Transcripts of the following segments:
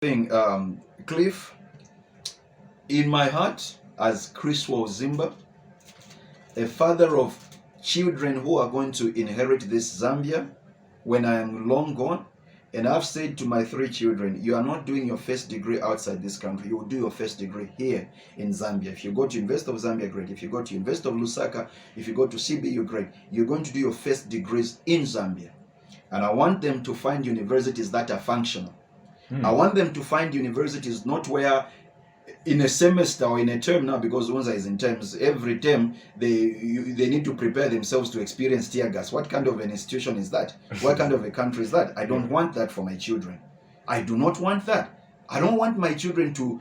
thing, Cliff, in my heart, as Chris Zimba, a father of children who are going to inherit this Zambia when I am long gone, and I've said to my 3 children, you are not doing your first degree outside this country. You will do your first degree here in Zambia. If you go to University of Zambia, great. If you go to University of Lusaka, if you go to CBU, great. You're going to do your first degrees in Zambia. And I want them to find universities that are functional. I want them to find universities not where in a semester or in a term now, because Unza is in terms, every term they need to prepare themselves to experience tear gas. What kind of an institution is that? What kind of a country is that? I don't want that for my children. I do not want that. I don't want my children to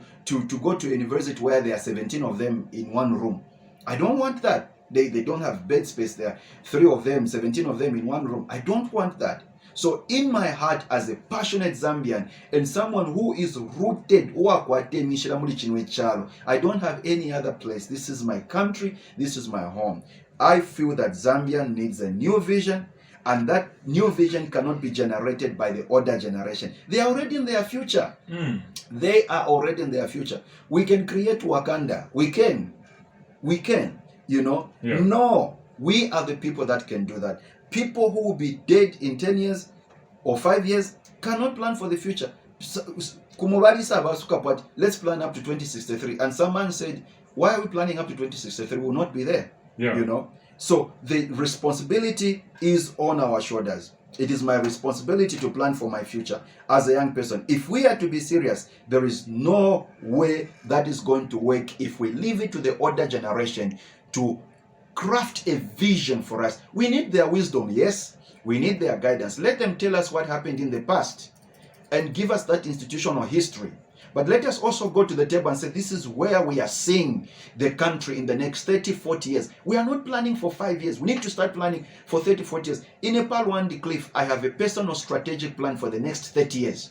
go to a university where there are 17 of them in one room. I don't want that. They don't have bed space there. 3 of them, 17 of them in one room. I don't want that. So in my heart, as a passionate Zambian and someone who is rooted, I don't have any other place. This is my country. This is my home. I feel that Zambia needs a new vision, and that new vision cannot be generated by the older generation. They are already in their future. They are already in their future. We can create Wakanda. We can. You know? Yeah. No, we are the people that can do that. People who will be dead in 10 years or 5 years cannot plan for the future. Let's plan up to 2063. And someone said, why are we planning up to 2063? We will not be there. Yeah. You know? So the responsibility is on our shoulders. It is my responsibility to plan for my future as a young person. If we are to be serious, there is no way that is going to work if we leave it to the older generation to craft a vision for us. We need their wisdom, yes. We need their guidance. Let them tell us what happened in the past and give us that institutional history. But let us also go to the table and say, this is where we are seeing the country in the next 30, 40 years. We are not planning for 5 years. We need to start planning for 30, 40 years. In Nepal, Wandi Cliff, I have a personal strategic plan for the next 30 years.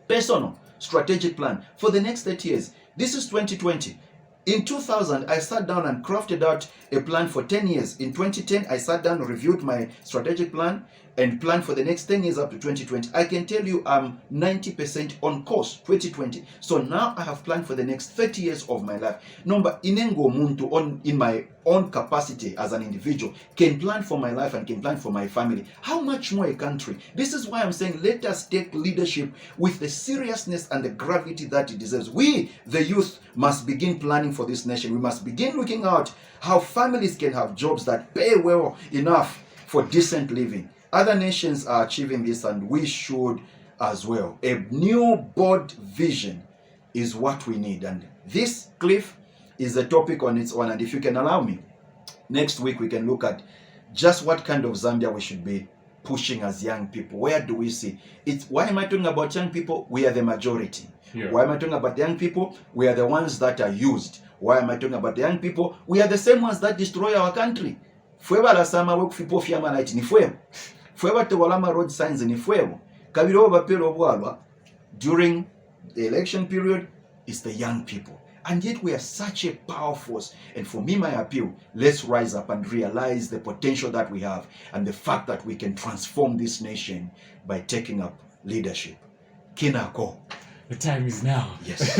Personal strategic plan for the next 30 years. This is 2020. In 2000, I sat down and crafted out a plan for 10 years. In 2010, I sat down, reviewed my strategic plan, and planned for the next 10 years up to 2020. I can tell you I'm 90% on course, 2020. So now I have planned for the next 30 years of my life. Number, inengo muntu in my own capacity as an individual, can plan for my life and can plan for my family. How much more a country? This is why I'm saying let us take leadership with the seriousness and the gravity that it deserves. We, the youth, must begin planning for this nation. We must begin looking out how families can have jobs that pay well enough for decent living. Other nations are achieving this, and we should as well. A new bold vision is what we need. And this, Cliff, is a topic on its own. And if you can allow me, next week we can look at just what kind of Zambia we should be pushing as young people. Where do we see it? Why am I talking about young people? We are the majority. Yeah. Why am I talking about young people? We are the ones that are used. Why am I talking about the young people? We are the same ones that destroy our country. Road signs in during the election period is the young people. And yet we are such a power force. And for me, my appeal, let's rise up and realize the potential that we have and the fact that we can transform this nation by taking up leadership. Kinako. The time is now. Yes.